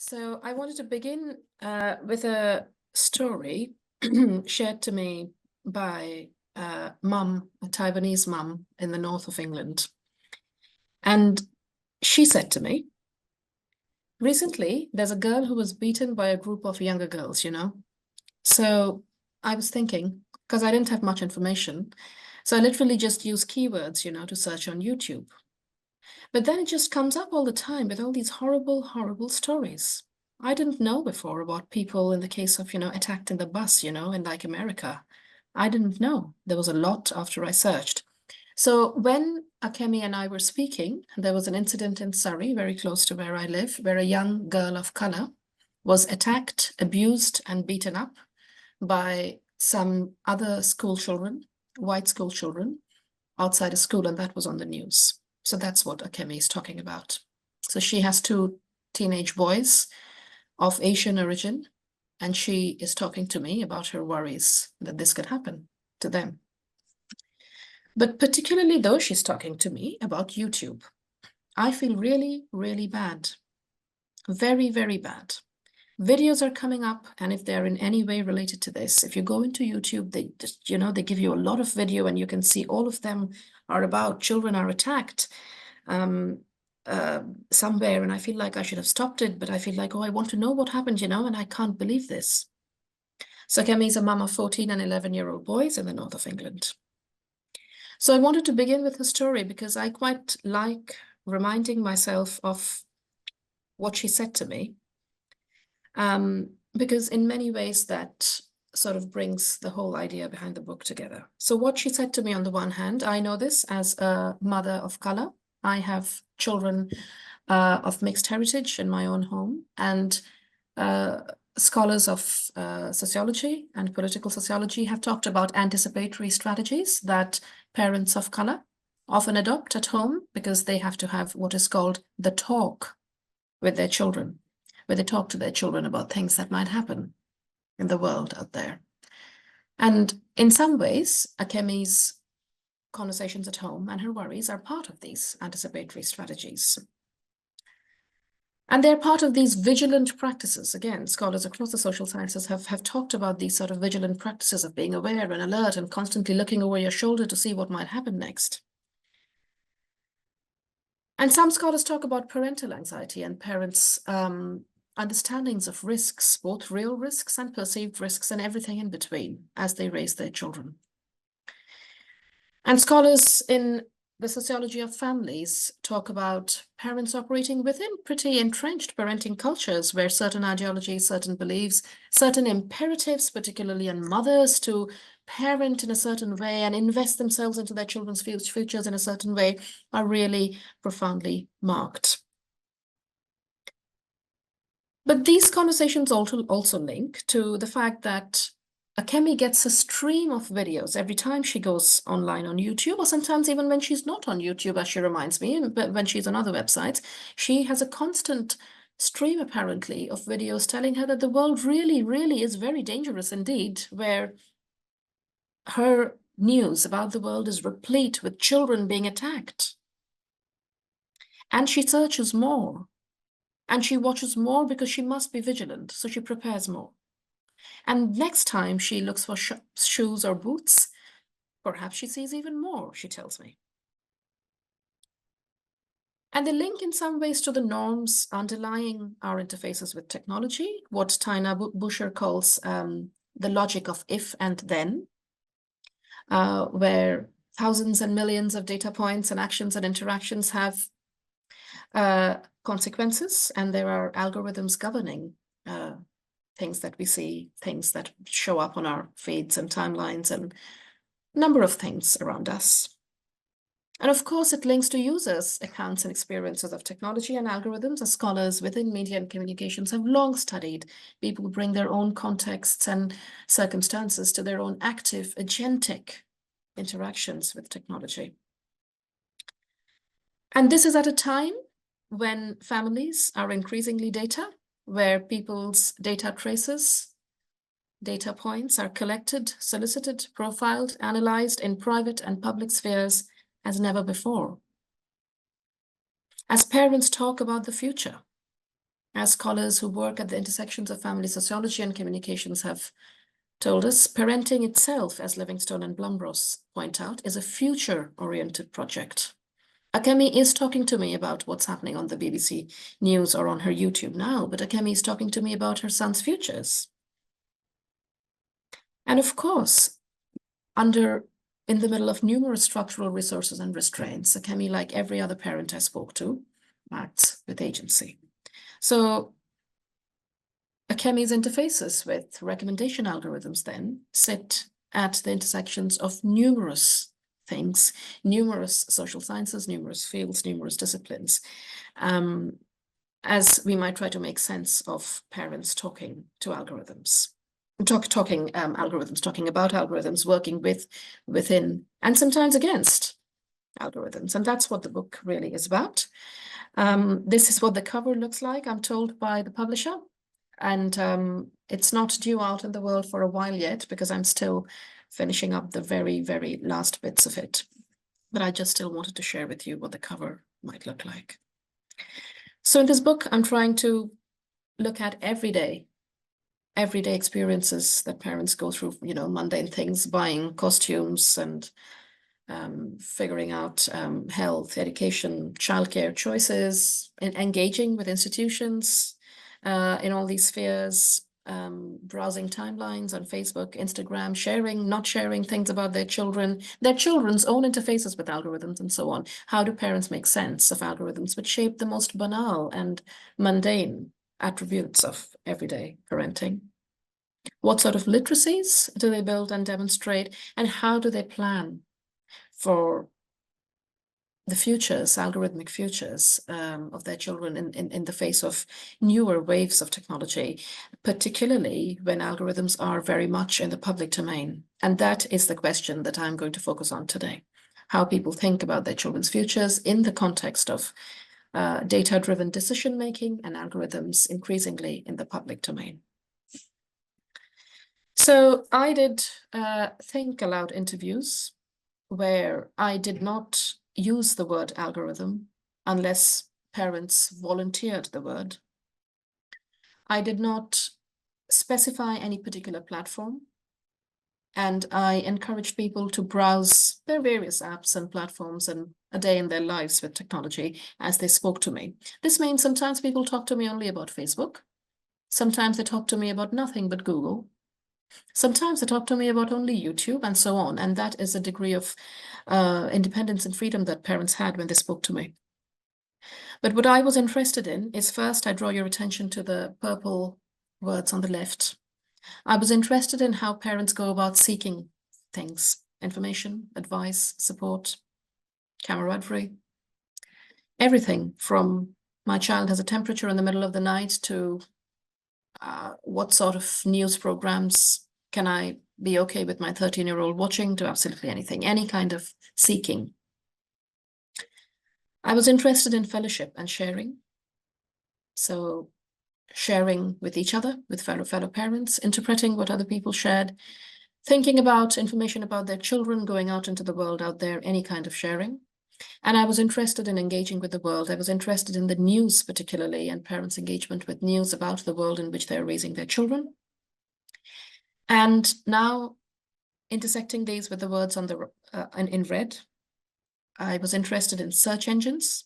So I wanted to begin with a story shared to me by a Taiwanese mum in the north of England. And she said to me, recently, there's a girl who was beaten by a group of younger girls, So I was thinking, because I didn't have much information, so I literally just used keywords, to search on YouTube. But then it just comes up all the time with all these horrible, horrible stories. I didn't know before about people in the case of, attacked in the bus, in like America. I didn't know. There was a lot after I searched. So when Akemi and I were speaking, there was an incident in Surrey, very close to where I live, where a young girl of color was attacked, abused, and beaten up by some other school children, white school children, outside a school, and that was on the news. So that's what Akemi is talking about. So she has two teenage boys of Asian origin, and she is talking to me about her worries that this could happen to them. But particularly though she's talking to me about YouTube, I feel really, really bad. Very, very bad. Videos are coming up, and if they're in any way related to this, if you go into YouTube, they just, they give you a lot of video, and you can see all of them are about children are attacked somewhere, and I feel like I should have stopped it, but I feel like, oh, I want to know what happened, and I can't believe this. So Kemi is a mum of 14 and 11-year-old boys in the north of England. So I wanted to begin with her story because I quite like reminding myself of what she said to me. Because in many ways that sort of brings the whole idea behind the book together. So what she said to me, on the one hand, I know this as a mother of color. I have children of mixed heritage in my own home, and scholars of sociology and political sociology have talked about anticipatory strategies that parents of color often adopt at home because they have to have what is called the talk with their children, where they talk to their children about things that might happen in the world out there. And in some ways, Akemi's conversations at home and her worries are part of these anticipatory strategies. And they're part of these vigilant practices. Again, scholars across the social sciences have talked about these sort of vigilant practices of being aware and alert and constantly looking over your shoulder to see what might happen next. And some scholars talk about parental anxiety and parents' understandings of risks, both real risks and perceived risks and everything in between as they raise their children. And scholars in the sociology of families talk about parents operating within pretty entrenched parenting cultures where certain ideologies, certain beliefs, certain imperatives, particularly on mothers to parent in a certain way and invest themselves into their children's futures in a certain way, are really profoundly marked. But these conversations also link to the fact that Akemi gets a stream of videos every time she goes online on YouTube, or sometimes even when she's not on YouTube, as she reminds me, but when she's on other websites, she has a constant stream, apparently, of videos telling her that the world really, really is very dangerous indeed, where her news about the world is replete with children being attacked. And she searches more, and she watches more because she must be vigilant, so she prepares more. And next time she looks for shoes or boots, perhaps she sees even more, she tells me. And they link in some ways to the norms underlying our interfaces with technology, what Taina Buscher calls the logic of if and then, where thousands and millions of data points and actions and interactions have consequences, and there are algorithms governing things that we see, things that show up on our feeds and timelines, and a number of things around us. And of course, it links to users' accounts and experiences of technology and algorithms, as scholars within media and communications have long studied. People bring their own contexts and circumstances to their own active, agentic interactions with technology. And this is at a time when families are increasingly data, where people's data traces, data points are collected, solicited, profiled, analyzed in private and public spheres as never before. As parents talk about the future, As scholars who work at the intersections of family sociology and communications have told us, parenting itself, as Livingstone and Blumross point out, is a future-oriented project. Akemi is talking to me about what's happening on the BBC News or on her YouTube now, but Akemi is talking to me about her son's futures. And of course, in the middle of numerous structural resources and restraints, Akemi, like every other parent I spoke to, acts with agency. So Akemi's interfaces with recommendation algorithms then sit at the intersections of numerous things, numerous social sciences, numerous fields, numerous disciplines, as we might try to make sense of parents talking to algorithms, talking about algorithms, working within, and sometimes against algorithms. And that's what the book really is about. This is what the cover looks like, I'm told by the publisher. And it's not due out in the world for a while yet, because I'm still finishing up the very, very last bits of it. But I just still wanted to share with you what the cover might look like. So in this book, I'm trying to look at everyday experiences that parents go through, mundane things, buying costumes and figuring out health, education, childcare choices, and engaging with institutions in all these spheres, browsing timelines on Facebook, Instagram, sharing, not sharing things about their children's own interfaces with algorithms and so on. How do parents make sense of algorithms which shape the most banal and mundane attributes of everyday parenting? What sort of literacies do they build and demonstrate? And how do they plan for the futures, algorithmic futures of their children in the face of newer waves of technology, particularly when algorithms are very much in the public domain? And that is the question that I'm going to focus on today. How people think about their children's futures in the context of data-driven decision-making and algorithms increasingly in the public domain. So I did think aloud interviews where I did not use the word algorithm unless parents volunteered the word. I did not specify any particular platform, and I encouraged people to browse their various apps and platforms and a day in their lives with technology as they spoke to me. This means sometimes people talk to me only about Facebook. Sometimes they talk to me about nothing but Google. Sometimes they talk to me about only YouTube and so on. And that is a degree of independence and freedom that parents had when they spoke to me. But what I was interested in is, first, I draw your attention to the purple words on the left. I was interested in how parents go about seeking things, information, advice, support, camaraderie, everything from my child has a temperature in the middle of the night to what sort of news programs can I be okay with my 13-year-old watching, to absolutely anything, any kind of seeking. I was interested in fellowship and sharing. So sharing with each other, with fellow parents, interpreting what other people shared, thinking about information about their children, going out into the world out there, any kind of sharing. And I was interested in engaging with the world. I was interested in the news particularly, and parents' engagement with news about the world in which they're raising their children. And now intersecting these with the words on the in red, I was interested in search engines.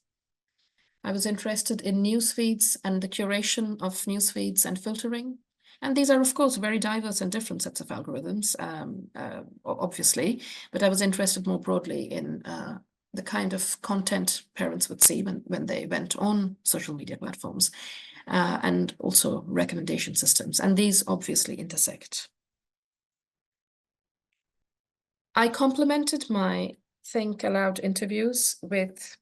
I was interested in news feeds and the curation of news feeds and filtering. And these are, of course, very diverse and different sets of algorithms, obviously. But I was interested more broadly in the kind of content parents would see when they went on social media platforms, and also recommendation systems. And these obviously intersect. I complemented my Think Aloud interviews with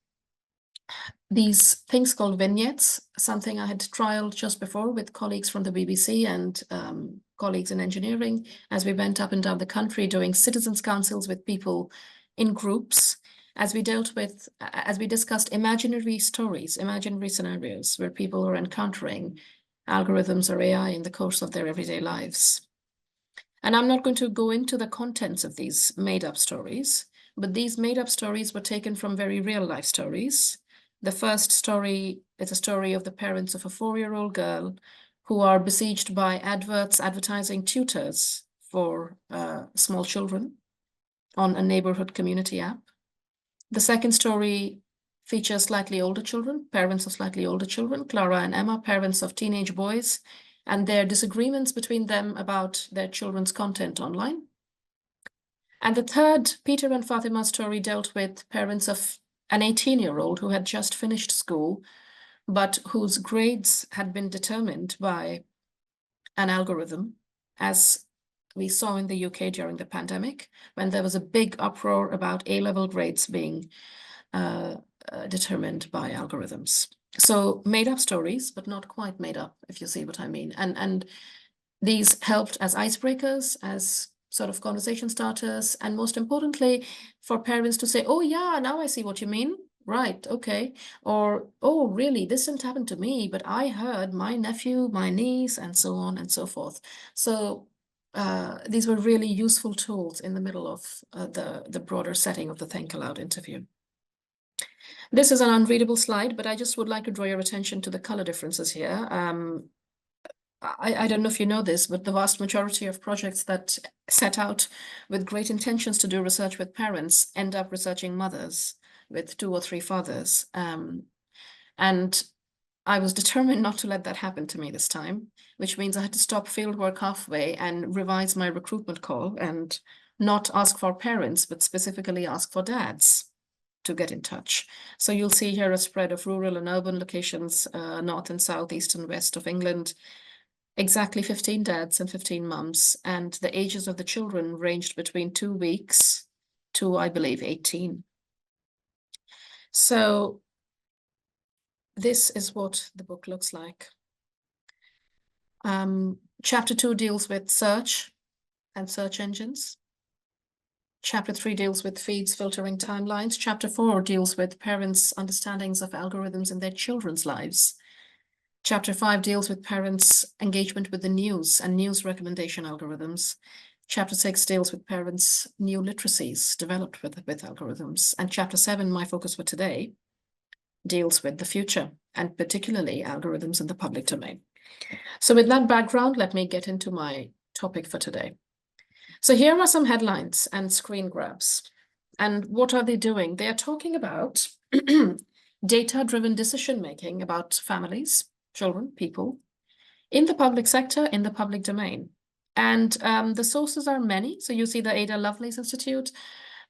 these things called vignettes, something I had trialed just before with colleagues from the BBC and colleagues in engineering, as we went up and down the country doing citizens' councils with people in groups, as we discussed imaginary stories, imaginary scenarios where people are encountering algorithms or AI in the course of their everyday lives. And I'm not going to go into the contents of these made-up stories, but these made-up stories were taken from very real life stories. The first story It's a story of the parents of a 4-year-old girl who are besieged by adverts advertising tutors for small children on a neighborhood community app. The second story features slightly older children, parents of slightly older children, Clara and Emma, parents of teenage boys, and their disagreements between them about their children's content online. And the third, Peter and Fatima story, dealt with parents of an 18-year-old who had just finished school, but whose grades had been determined by an algorithm, as we saw in the UK during the pandemic, when there was a big uproar about A-level grades being determined by algorithms. So made up stories, but not quite made up, if you see what I mean. And these helped as icebreakers, as sort of conversation starters, and most importantly, for parents to say, oh yeah, now I see what you mean. Right, okay. Or, oh, really, this didn't happen to me, but I heard my nephew, my niece, and so on and so forth. So these were really useful tools in the middle of the broader setting of the Think Aloud interview. This is an unreadable slide, but I just would like to draw your attention to the color differences here. I don't know if you know this, but the vast majority of projects that set out with great intentions to do research with parents end up researching mothers with 2 or 3 fathers. And I was determined not to let that happen to me this time, which means I had to stop fieldwork halfway and revise my recruitment call and not ask for parents, but specifically ask for dads to get in touch. So you'll see here a spread of rural and urban locations, north and south, east and west of England, exactly 15 dads and 15 mums, and the ages of the children ranged between 2 weeks to, I believe, 18. So this is what the book looks like. Chapter 2 deals with search and search engines. Chapter 3 deals with feeds, filtering, timelines. Chapter 4 deals with parents' understandings of algorithms in their children's lives. Chapter 5 deals with parents' engagement with the news and news recommendation algorithms. Chapter 6 deals with parents' new literacies developed with algorithms. And Chapter 7, my focus for today, deals with the future, and particularly algorithms in the public domain. So with that background, let me get into my topic for today. So here are some headlines and screen grabs. And what are they doing? They are talking about data-driven decision-making about families, children, people, in the public sector, in the public domain. And the sources are many. So you see the Ada Lovelace Institute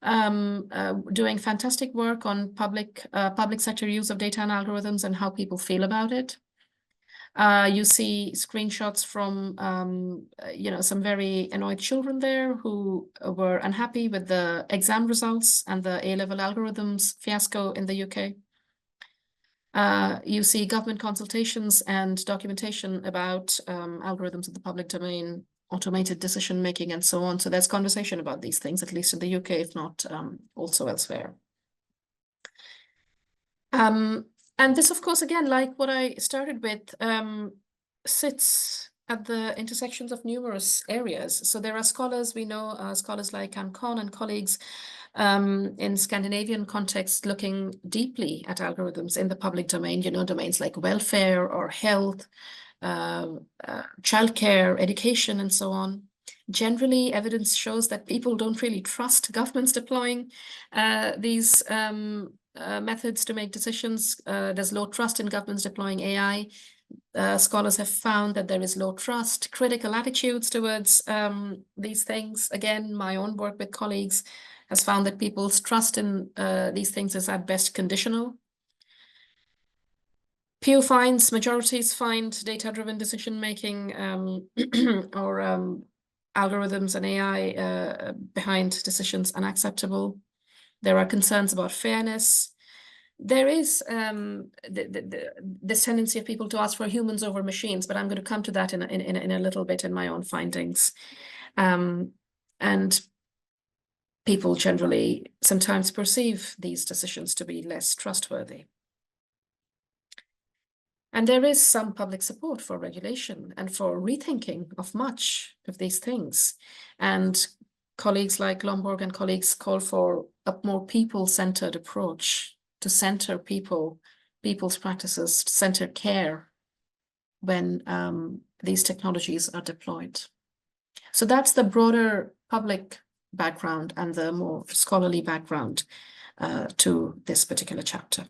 doing fantastic work on public sector use of data and algorithms and how people feel about it. You see screenshots from, some very annoyed children there who were unhappy with the exam results and the A-level algorithms fiasco in the UK. You see government consultations and documentation about algorithms in the public domain, automated decision-making, and so on. So there's conversation about these things, at least in the UK, if not also elsewhere. And this, of course, again, like what I started with, sits at the intersections of numerous areas. So there are scholars, we know scholars like Ann Kahn and colleagues in Scandinavian context looking deeply at algorithms in the public domain, domains like welfare or health, childcare, education, and so on. Generally, evidence shows that people don't really trust governments deploying these methods to make decisions. There's low trust in governments deploying AI. Scholars have found that there is low trust, critical attitudes towards these things. Again, my own work with colleagues has found that people's trust in these things is at best conditional. Pew finds, majorities find data-driven decision-making or algorithms and AI behind decisions unacceptable. There are concerns about fairness. There is this tendency of people to ask for humans over machines, but I'm going to come to that in a little bit in my own findings. And people generally sometimes perceive these decisions to be less trustworthy. And there is some public support for regulation and for rethinking of much of these things. And colleagues like Lomborg and colleagues call for a more people-centered approach to center people people's practices, center care when these technologies are deployed. So that's the broader public background and the more scholarly background to this particular chapter.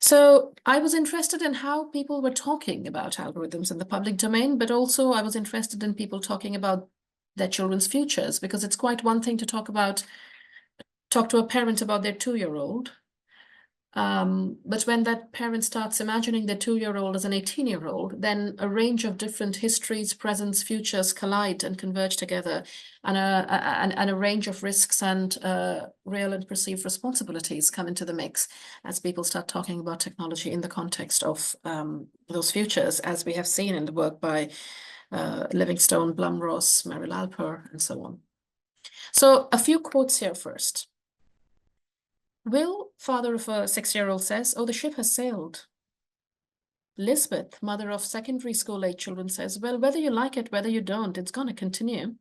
So I was interested in how people were talking about algorithms in the public domain, but also I was interested in people talking about their children's futures, because it's quite one thing to talk to a parent about their 2-year-old. But when that parent starts imagining their 2-year-old as an 18-year-old, then a range of different histories, presents, futures collide and converge together, and a range of risks and real and perceived responsibilities come into the mix as people start talking about technology in the context of those futures, as we have seen in the work by Livingstone, Blum-Ross, Meryl Alper, and so on. So a few quotes here first. Will, father of a 6-year-old, says, "Oh, the ship has sailed." Lisbeth, mother of secondary school-age children, says, "Well, whether you like it, whether you don't, it's going to continue."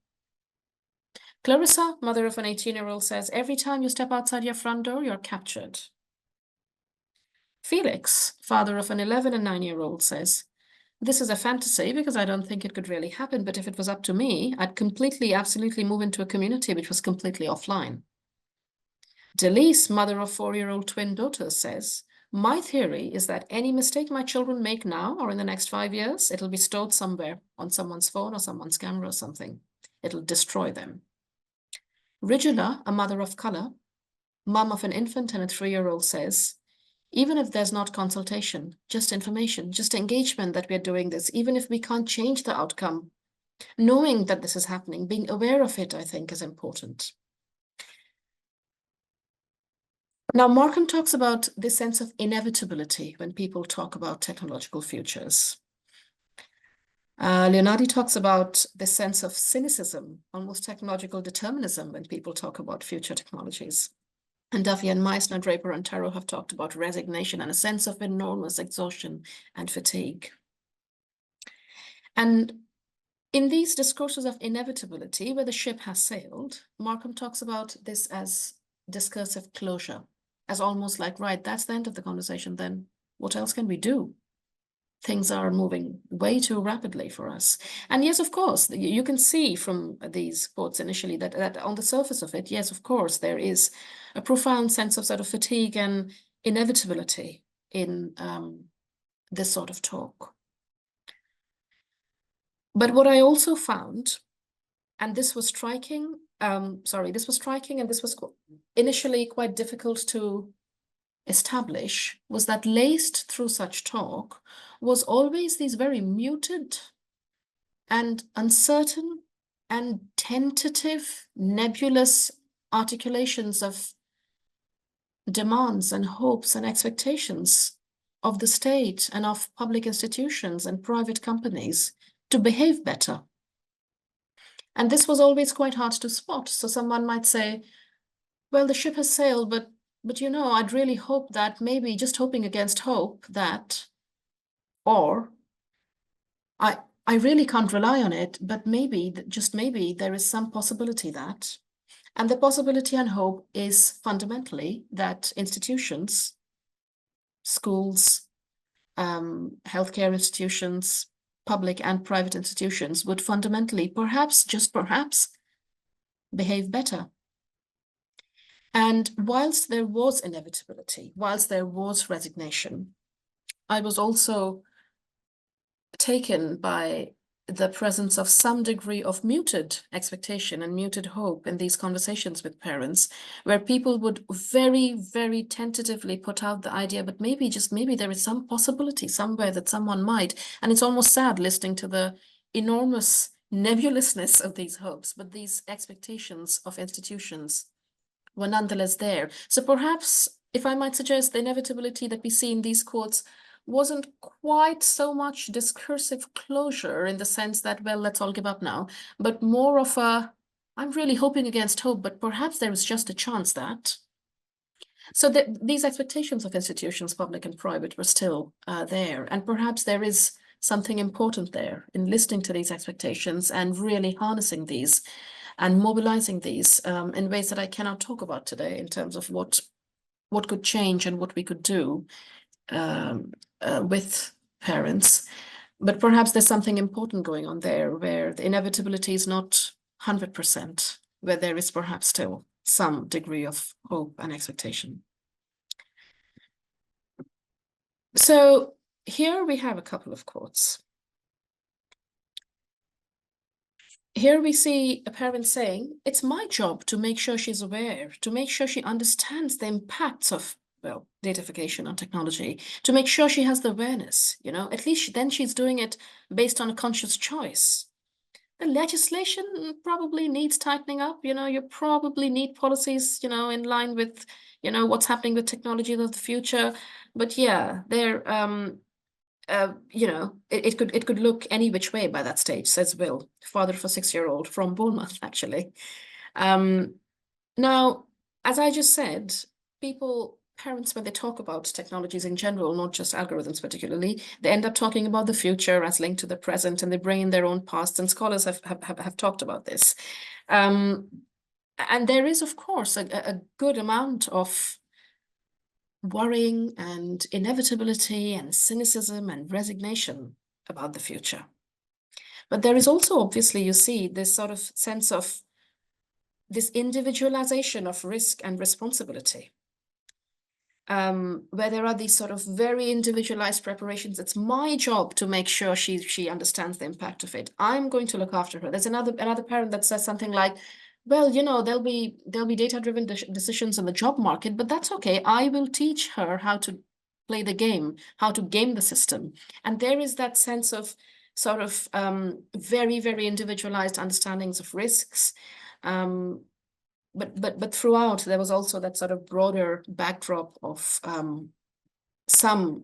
Clarissa, mother of an 18-year-old, says, "Every time you step outside your front door, you're captured." Felix, father of an 11 and 9-year-old, says, "This is a fantasy because I don't think it could really happen, but if it was up to me, I'd completely, absolutely move into a community which was completely offline." Delise, mother of 4-year-old twin daughters, says, "My theory is that any mistake my children make now or in the next 5 years, it'll be stored somewhere on someone's phone or someone's camera or something. It'll destroy them." Regula, a mother of color, mum of an infant and a 3-year-old, says, "Even if there's not consultation, just information, just engagement that we're doing this, even if we can't change the outcome, knowing that this is happening, being aware of it, I think is important." Now, Markham talks about this sense of inevitability when people talk about technological futures. Leonardi talks about this sense of cynicism, almost technological determinism, when people talk about future technologies. And Duffy and Meissner, Draper and Taro have talked about resignation and a sense of enormous exhaustion and fatigue. And in these discourses of inevitability, where the ship has sailed, Markham talks about this as discursive closure, as almost like, right, that's the end of the conversation, then what else can we do? Things are moving way too rapidly for us. And yes, of course, you can see from these quotes initially that on the surface of it, yes, of course, there is a profound sense of sort of fatigue and inevitability in this sort of talk. But what I also found, and this was striking, and this was initially quite difficult to establish, was that laced through such talk was always these very muted and uncertain and tentative, nebulous articulations of demands and hopes and expectations of the state and of public institutions and private companies to behave better. And this was always quite hard to spot. So someone might say, well, the ship has sailed, but you know, I'd really hope that, maybe just hoping against hope that, or I really can't rely on it, but maybe, just maybe, there is some possibility that. And the possibility and hope is fundamentally that institutions, schools, healthcare institutions, public and private institutions would fundamentally, perhaps, just perhaps, behave better. And whilst there was inevitability, whilst there was resignation, I was also taken by the presence of some degree of muted expectation and muted hope in these conversations with parents, where people would very, very tentatively put out the idea, but maybe, just maybe, there is some possibility somewhere that someone might. And it's almost sad listening to the enormous nebulousness of these hopes, but these expectations of institutions were nonetheless there. So perhaps, if I might suggest, the inevitability that we see in these quotes wasn't quite so much discursive closure in the sense that, well, let's all give up now, but more of a, I'm really hoping against hope, but perhaps there is just a chance that. So that these expectations of institutions, public and private, were still there. And perhaps there is something important there in listening to these expectations and really harnessing these and mobilizing these in ways that I cannot talk about today in terms of what what could change and what we could do with parents. But perhaps there's something important going on there where the inevitability is not 100%, where there is perhaps still some degree of hope and expectation. So here we have a couple of quotes. Here we see a parent saying, it's my job to make sure she's aware, to make sure she understands the impacts of, well, datafication on technology, to make sure she has the awareness, at least then she's doing it based on a conscious choice. The legislation probably needs tightening up, you probably need policies, in line with, what's happening with technology of the future. But yeah, it could look any which way by that stage, says Will, father of a 6-year-old from Bournemouth, actually. Now, as I just said, parents, when they talk about technologies in general, not just algorithms particularly, they end up talking about the future as linked to the present, and they bring in their own past, and scholars have talked about this. And there is, of course, a good amount of worrying and inevitability and cynicism and resignation about the future. But there is also, obviously, you see, this sort of sense of this individualization of risk and responsibility, where there are these sort of very individualized preparations. It's my job to make sure she understands the impact of it. I'm going to look after her. There's another parent that says something like, well, there'll be data-driven decisions in the job market, but that's okay. I will teach her how to play the game, how to game the system. And there is that sense of sort of very, very individualized understandings of risks. But throughout, there was also that sort of broader backdrop of some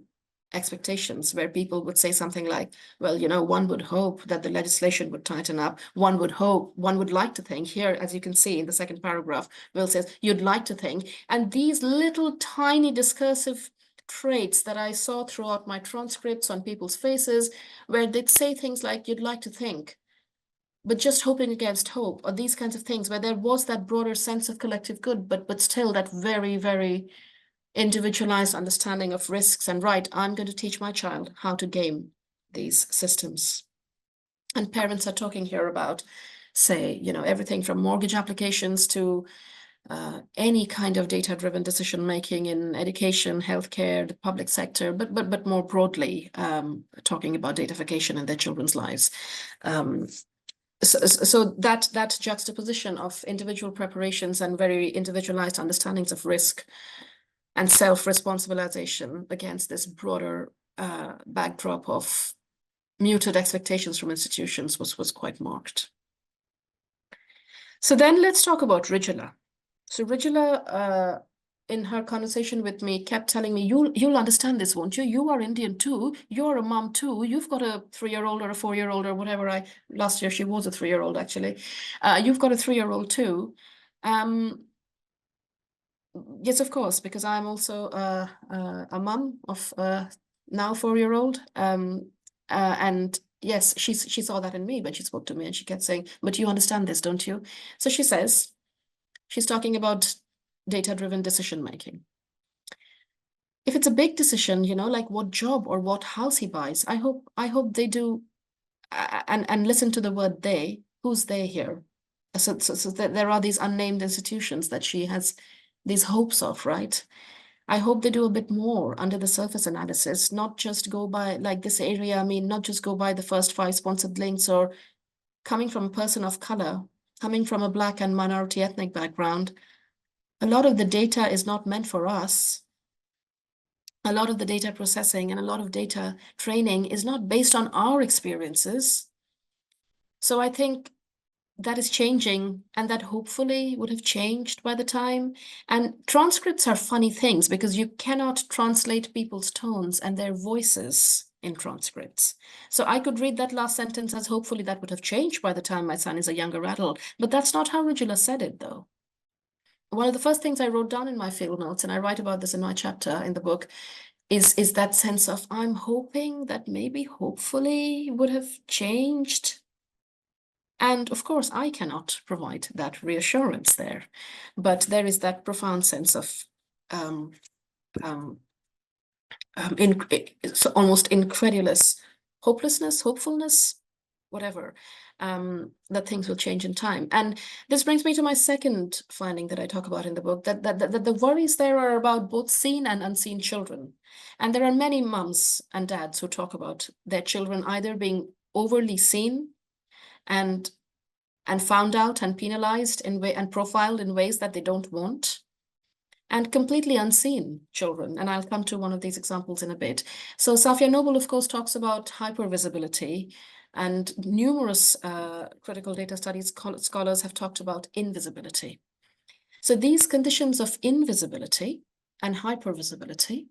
expectations where people would say something like, well, one would hope that the legislation would tighten up. One would like to think, here, as you can see in the second paragraph, Will says, you'd like to think. And these little tiny discursive traits that I saw throughout my transcripts on people's faces, where they'd say things like, you'd like to think, but just hoping against hope, or these kinds of things, where there was that broader sense of collective good, but still that very, very individualized understanding of risks and right, I'm going to teach my child how to game these systems. And parents are talking here about, say, everything from mortgage applications to any kind of data-driven decision-making in education, healthcare, the public sector, but more broadly, talking about datafication in their children's lives. So that juxtaposition of individual preparations and very individualized understandings of risk and self-responsibilization against this broader backdrop of muted expectations from institutions was quite marked. So then let's talk about Rijula. So Rijula, in her conversation with me, kept telling me, you'll understand this, won't you? You are Indian too. You're a mom too. You've got a 3-year-old or a 4-year-old or whatever. Last year she was a 3-year-old actually. You've got a 3-year-old too. Yes, of course, because I'm also a mum of now 4-year-old. And yes, she saw that in me when she spoke to me, and she kept saying, but you understand this, don't you? So she says, she's talking about data-driven decision-making. If it's a big decision, like what job or what house he buys, I hope they do, and listen to the word they. Who's they here? So there are these unnamed institutions that she has these hopes of, right? I hope they do a bit more under the surface analysis, not just go by like this area. I mean, not just go by the first 5 sponsored links, or coming from a person of color, coming from a Black and minority ethnic background. A lot of the data is not meant for us. A lot of the data processing and a lot of data training is not based on our experiences. So I think that is changing, and that hopefully would have changed by the time. And transcripts are funny things because you cannot translate people's tones and their voices in transcripts. So I could read that last sentence as hopefully that would have changed by the time my son is a younger adult, but that's not how Rijula said it though. One of the first things I wrote down in my field notes, and I write about this in my chapter in the book, is that sense of, I'm hoping that maybe hopefully would have changed. And of course, I cannot provide that reassurance there, but there is that profound sense of it's almost incredulous hopefulness, whatever, that things will change in time. And this brings me to my second finding that I talk about in the book, that the worries there are about both seen and unseen children. And there are many mums and dads who talk about their children either being overly seen and found out and penalized and profiled in ways that they don't want, and completely unseen children. And I'll come to one of these examples in a bit. So Safia Noble, of course, talks about hypervisibility, and numerous critical data studies scholars have talked about invisibility. So these conditions of invisibility and hypervisibility,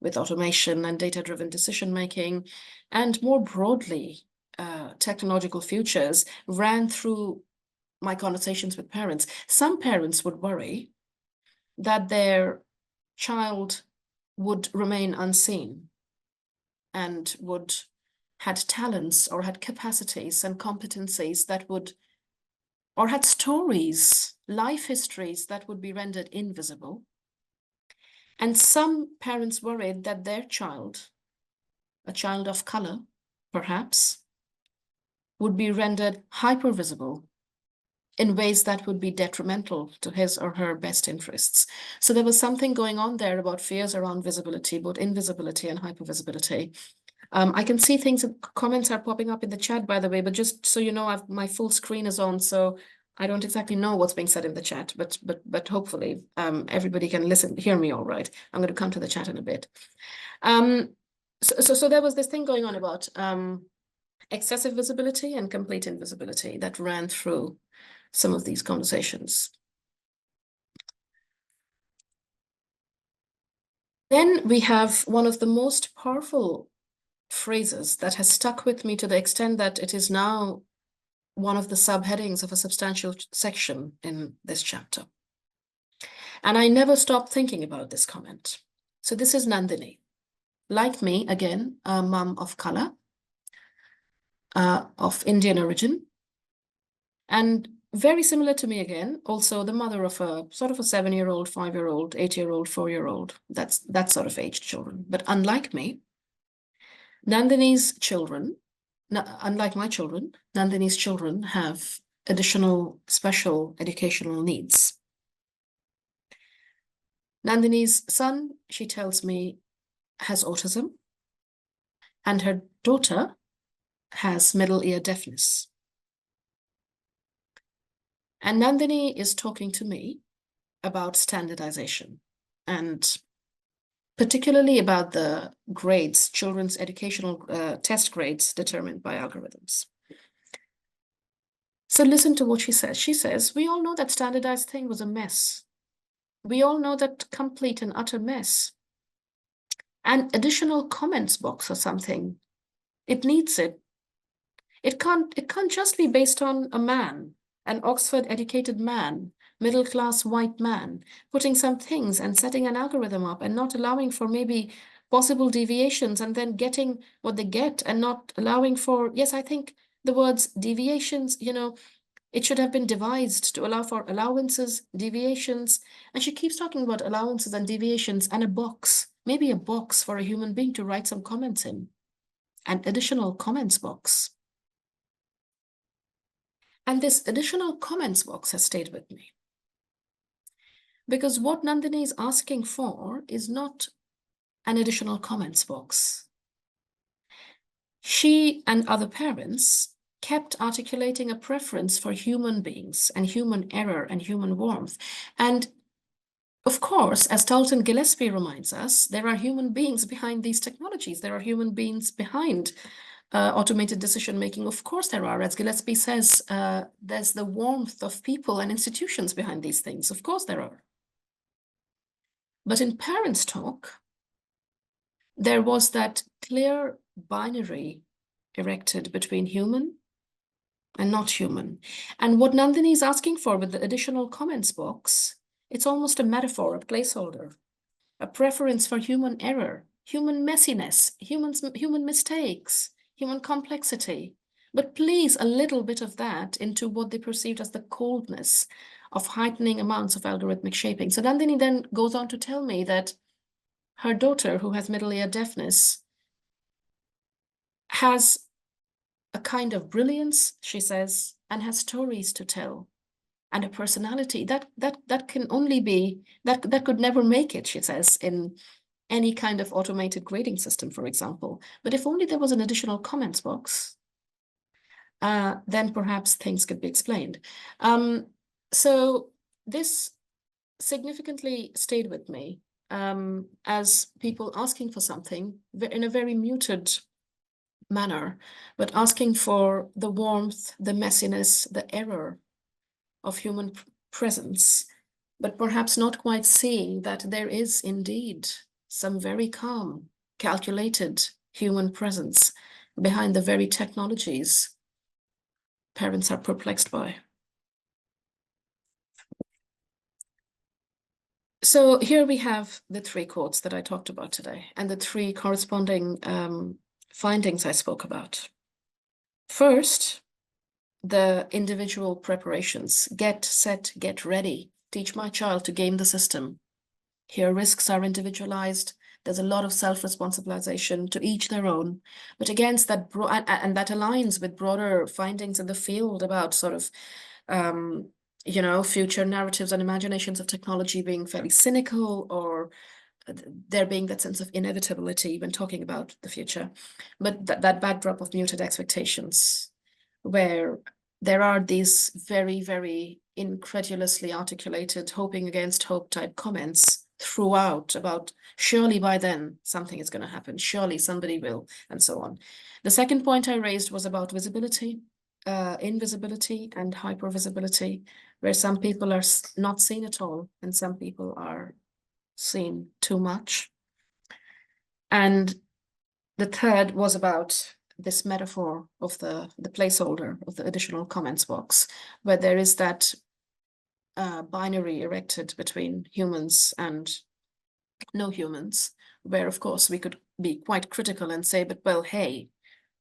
with automation and data-driven decision-making, and more broadly, technological futures, ran through my conversations with parents. Some parents would worry that their child would remain unseen and had talents or had capacities and competencies that would, or had stories, life histories that would be rendered invisible. And some parents worried that their child, a child of color, perhaps, would be rendered hypervisible in ways that would be detrimental to his or her best interests. So there was something going on there about fears around visibility, both invisibility and hypervisibility. I can see things, comments are popping up in the chat, by the way, but just so you know, my full screen is on, so I don't exactly know what's being said in the chat, but hopefully everybody can hear me all right. I'm going to come to the chat in a bit. So there was this thing going on about excessive visibility and complete invisibility that ran through some of these conversations. Then we have one of the most powerful phrases that has stuck with me to the extent that it is now one of the subheadings of a substantial section in this chapter. And I never stopped thinking about this comment. So this is Nandini. Like me, again, a mum of color, of Indian origin, and very similar to me again, also the mother of a sort of a 7-year-old, 5-year-old, 8-year-old, 4-year-old, that's that sort of aged children. But unlike me, Nandini's children, unlike my children, Nandini's children have additional special educational needs. Nandini's son, she tells me, has autism, and her daughter has middle ear deafness. And Nandini is talking to me about standardization, and particularly about the grades, children's educational test grades determined by algorithms. So listen to what she says. She says, we all know that standardized thing was a mess. We all know that complete and utter mess. An additional comments box or something, it needs it. It can't just be based on a man, an Oxford educated man, middle-class white man, putting some things and setting an algorithm up and not allowing for maybe possible deviations and then getting what they get and not allowing for, yes, I think the words deviations, you know, it should have been devised to allow for allowances, deviations. And she keeps talking about allowances and deviations and a box, maybe a box for a human being to write some comments in, an additional comments box. And this additional comments box has stayed with me. Because what Nandini is asking for is not an additional comments box. She and other parents kept articulating a preference for human beings and human error and human warmth. And of course, as Talton Gillespie reminds us, there are human beings behind these technologies. There are human beings behind automated decision-making. Of course there are. As Gillespie says, there's the warmth of people and institutions behind these things. Of course there are. But in parents' talk, there was that clear binary erected between human and not human. And what Nandini is asking for with the additional comments box, it's almost a metaphor, a placeholder, a preference for human error, human messiness, human mistakes, human complexity, but please a little bit of that into what they perceived as the coldness of heightening amounts of algorithmic shaping. So Nandini then goes on to tell me that her daughter, who has middle ear deafness, has a kind of brilliance, she says, and has stories to tell, and a personality that can only be, that could never make it, she says, in any kind of automated grading system, for example. But if only there was an additional comments box, then perhaps things could be explained. So this significantly stayed with me as people asking for something in a very muted manner, but asking for the warmth, the messiness, the error of human presence, but perhaps not quite seeing that there is indeed some very calm, calculated human presence behind the very technologies parents are perplexed by. So here we have the three quotes that I talked about today and the three corresponding findings I spoke about. First, the individual preparations. Get set, get ready. Teach my child to game the system. Here risks are individualized. There's a lot of self-responsibilization, to each their own. But against that, and that aligns with broader findings in the field about sort of, future narratives and imaginations of technology being fairly cynical, or there being that sense of inevitability when talking about the future. But that backdrop of muted expectations, where there are these very, very incredulously articulated hoping against hope type comments throughout about surely by then something is going to happen, surely somebody will, and so on. The second point I raised was about visibility, invisibility and hypervisibility, where some people are not seen at all and some people are seen too much. And the third was about this metaphor of the placeholder of the additional comments box, where there is that binary erected between humans and no humans, where of course we could be quite critical and say, but well, hey,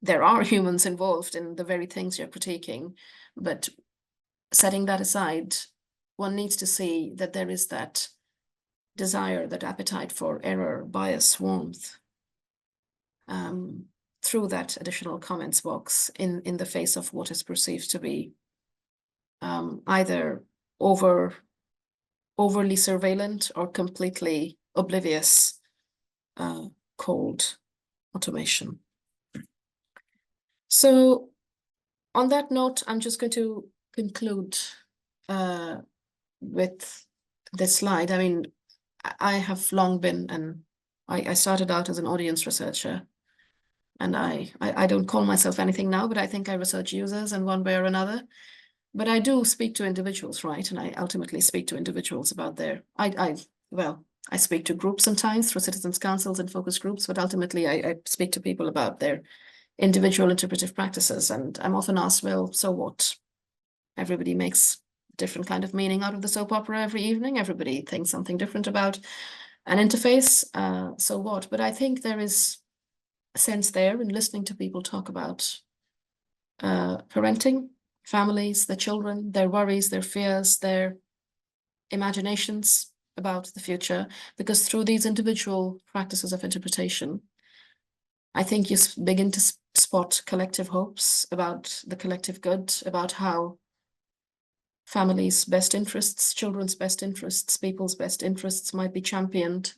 there are humans involved in the very things you're critiquing. But setting that aside, one needs to see that there is that desire, that appetite for error, bias, warmth, through that additional comments box in the face of what is perceived to be either overly surveillant or completely oblivious, cold automation. So on that note, I'm just going to conclude with this slide. I mean, I have long been, and I started out as an audience researcher, and I don't call myself anything now, but I think I research users in one way or another. But I do speak to individuals, right? And I ultimately speak to individuals about their, I speak to groups sometimes through citizens' councils and focus groups, but ultimately I speak to people about their individual interpretive practices. And I'm often asked, well, so what? Everybody makes different kind of meaning out of the soap opera every evening. Everybody thinks something different about an interface. So what? But I think there is a sense there in listening to people talk about parenting, families, their children, their worries, their fears, their imaginations about the future, because through these individual practices of interpretation, I think you begin to spot collective hopes about the collective good, about how families' best interests, children's best interests, people's best interests might be championed.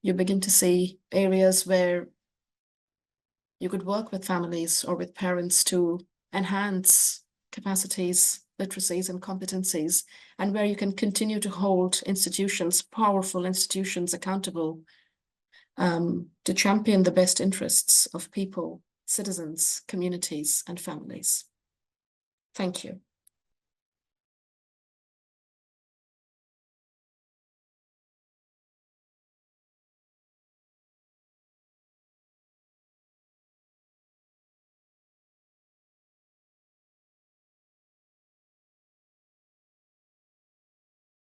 You begin to see areas where you could work with families or with parents to enhance capacities, literacies, and competencies, and where you can continue to hold institutions, powerful institutions, accountable to champion the best interests of people, citizens, communities, and families. Thank you.